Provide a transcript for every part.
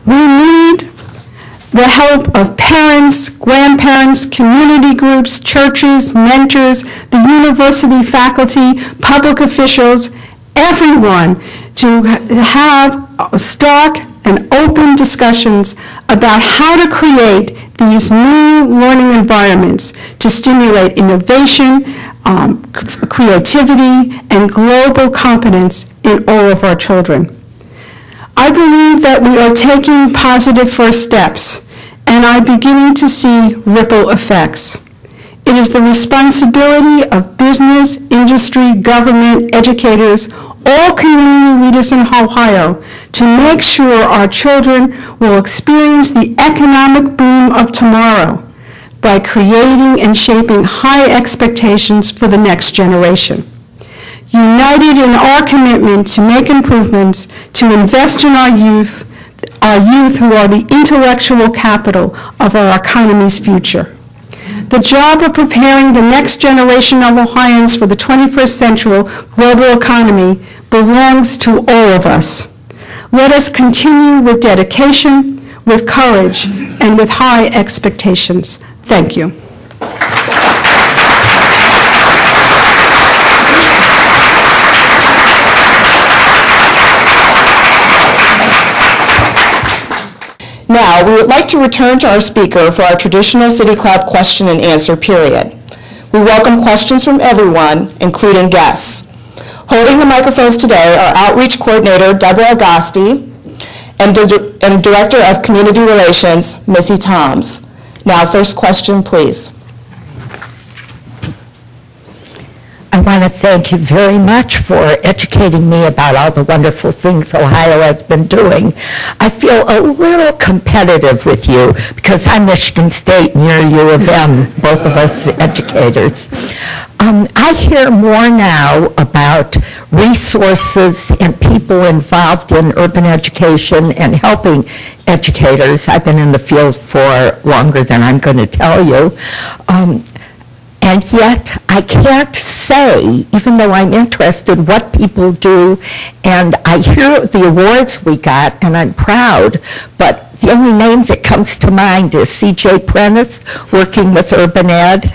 We need the help of parents, grandparents, community groups, churches, mentors, the university faculty, public officials, everyone to have stark and open discussions about how to create these new learning environments to stimulate innovation, creativity, and global competence in all of our children. I believe that we are taking positive first steps and are beginning to see ripple effects. It is the responsibility of business, industry, government, educators, all community leaders in Ohio to make sure our children will experience the economic boom of tomorrow by creating and shaping high expectations for the next generation. United in our commitment to make improvements, to invest in our youth who are the intellectual capital of our economy's future. The job of preparing the next generation of Ohioans for the 21st century global economy belongs to all of us. Let us continue with dedication, with courage, and with high expectations. Thank you. Now, we would like to return to our speaker for our traditional City Club question and answer period. We welcome questions from everyone, including guests. Holding the microphones today are Outreach Coordinator Deborah Agosti and Director of Community Relations, Missy Toms. Now, first question, please. I want to thank you very much for educating me about all the wonderful things Ohio has been doing. I feel a little competitive with you because I'm Michigan State and you're U of M, both of us educators. I hear more now about resources and people involved in urban education and helping educators. I've been in the field for longer than I'm going to tell you. And yet, I can't say, even though I'm interested, what people do, and I hear the awards we got, and I'm proud, but the only names that comes to mind is C.J. Prentice, working with Urban Ed.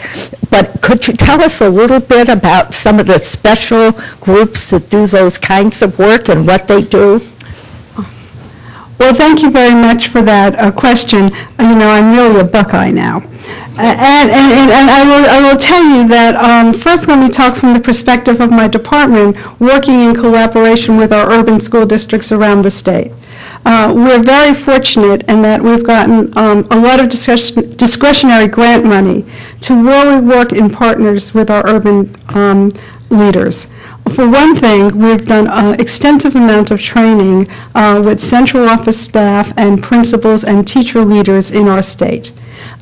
But could you tell us a little bit about some of the special groups that do those kinds of work and what they do? Well, thank you very much for that question. You know, I'm really a Buckeye now. And I will tell you that first let me talk from the perspective of my department working in collaboration with our urban school districts around the state. We're very fortunate in that we've gotten a lot of discretionary grant money to really work in partners with our urban leaders. For one thing, we've done an extensive amount of training with central office staff and principals and teacher leaders in our state.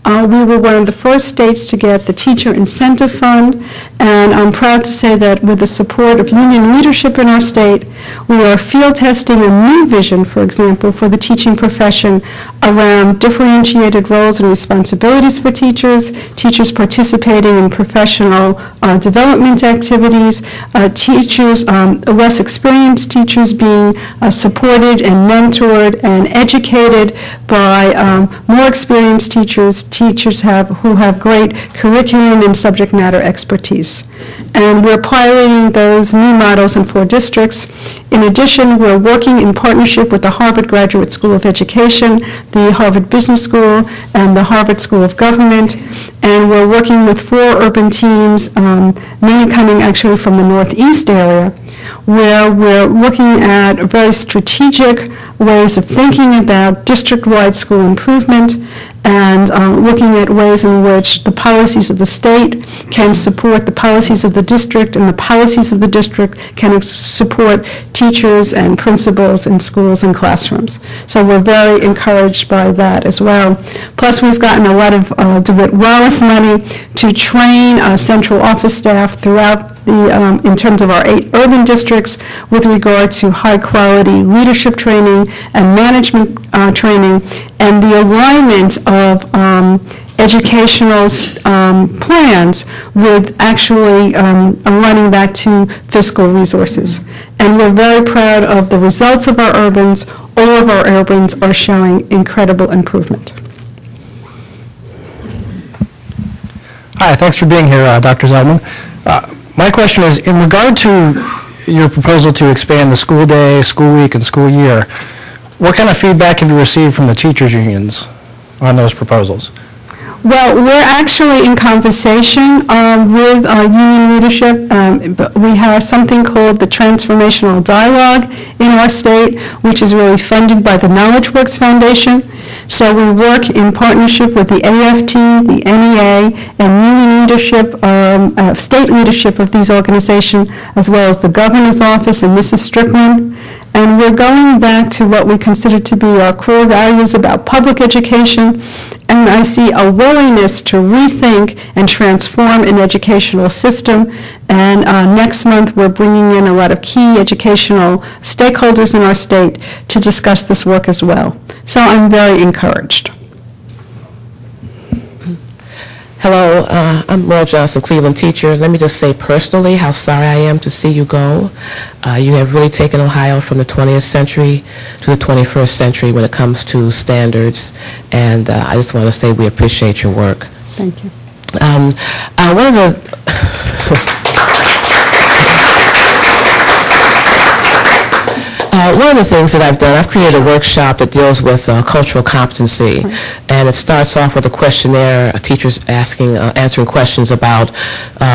We were one of the first states to get the Teacher Incentive Fund, and I'm proud to say that with the support of union leadership in our state, we are field testing a new vision, for example, for the teaching profession around differentiated roles and responsibilities for teachers, teachers participating in professional development activities, teachers, less experienced teachers being supported and mentored and educated by more experienced teachers who have great curriculum and subject matter expertise. And we're piloting those new models in 4 districts. In addition, we're working in partnership with the Harvard Graduate School of Education, the Harvard Business School, and the Harvard School of Government. And we're working with 4 urban teams, many coming actually from the Northeast area, where we're looking at very strategic ways of thinking about district-wide school improvement and looking at ways in which the policies of the state can support the policies of the district, and the policies of the district can support teachers and principals in schools and classrooms. So we're very encouraged by that as well. Plus, we've gotten a lot of DeWitt Wallace money to train central office staff throughout the, in terms of our 8 urban districts with regard to high-quality leadership training and management training, and the alignment of educational plans with actually running back to fiscal resources. And we're very proud of the results of our urbans. All of our urbans are showing incredible improvement. Hi, thanks for being here, Dr. Zelman. My question is, in regard to your proposal to expand the school day, school week, and school year, what kind of feedback have you received from the teachers' unions on those proposals? Well, we're actually in conversation with our union leadership. We have something called the Transformational Dialogue in our state, which is really funded by the Knowledge Works Foundation. So we work in partnership with the AFT, the NEA, and union leadership, state leadership of these organizations, as well as the governor's office and Mrs. Strickland. And we're going back to what we consider to be our core values about public education. And I see a willingness to rethink and transform an educational system. And next month, we're bringing in a lot of key educational stakeholders in our state to discuss this work as well. So I'm very encouraged. Hello, I'm Merle Johnson, Cleveland teacher. Let me just say personally how sorry I am to see you go. You have really taken Ohio from the 20th century to the 21st century when it comes to standards, and I just want to say we appreciate your work. Thank you. One of the things that I've done, I've created a workshop that deals with cultural competency, and it starts off with a questionnaire, teachers answering questions about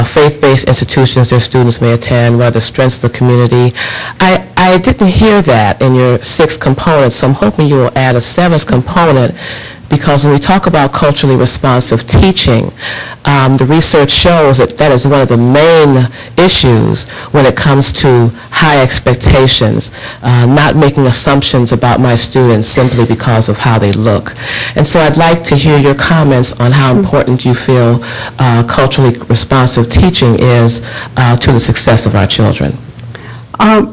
faith-based institutions their students may attend, what are the strengths of the community. I didn't hear that in your 6 components, so I'm hoping you will add a 7th component, because when we talk about culturally responsive teaching, the research shows that that is one of the main issues when it comes to high expectations, not making assumptions about my students simply because of how they look. And so I'd like to hear your comments on how important you feel culturally responsive teaching is to the success of our children.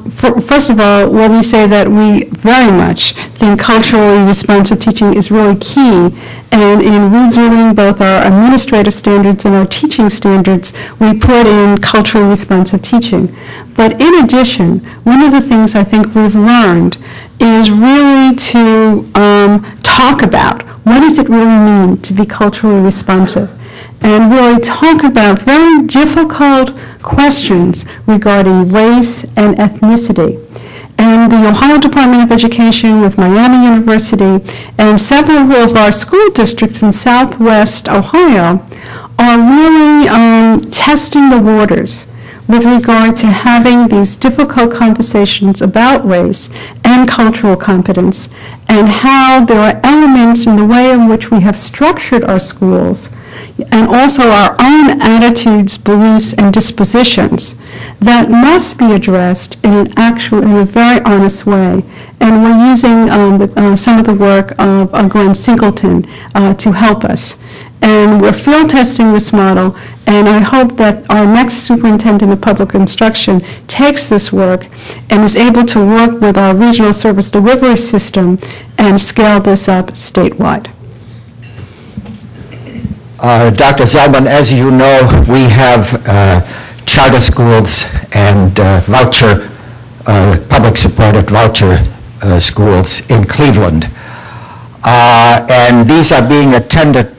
First of all, let me say that we very much think culturally responsive teaching is really key, and in redoing both our administrative standards and our teaching standards, we put in culturally responsive teaching. But in addition, one of the things I think we've learned is really to talk about what does it really mean to be culturally responsive, and really talk about very difficult questions regarding race and ethnicity. And the Ohio Department of Education with Miami University and several of our school districts in Southwest Ohio are really testing the waters with regard to having these difficult conversations about race and cultural competence, and how there are elements in the way in which we have structured our schools and also our own attitudes, beliefs, and dispositions that must be addressed in a very honest way. And we're using some of the work of Glenn Singleton to help us. And we're field testing this model, and I hope that our next superintendent of public instruction takes this work and is able to work with our regional service delivery system and scale this up statewide. Dr. Zelman, as you know, we have charter schools and voucher, public-supported voucher schools in Cleveland. And these are being attended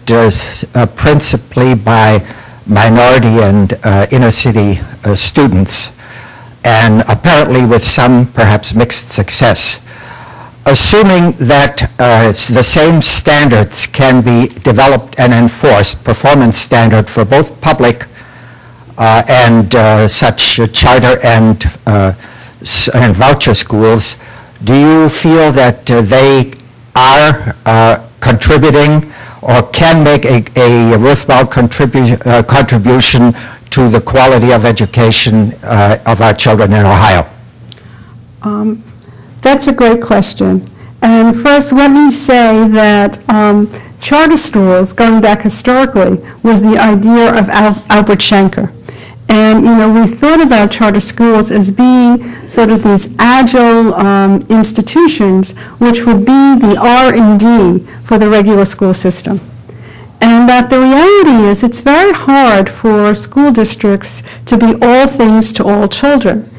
principally by minority and inner-city students, and apparently with some perhaps mixed success. Assuming that the same standards can be developed and enforced, performance standard for both public and such charter and voucher schools, do you feel that they are contributing or can make a worthwhile contribution to the quality of education of our children in Ohio? That's a great question. And first, let me say that charter schools, going back historically, was the idea of Albert Schenker. And, you know, we thought about charter schools as being sort of these agile institutions which would be the R&D for the regular school system. And and that the reality is it's very hard for school districts to be all things to all children.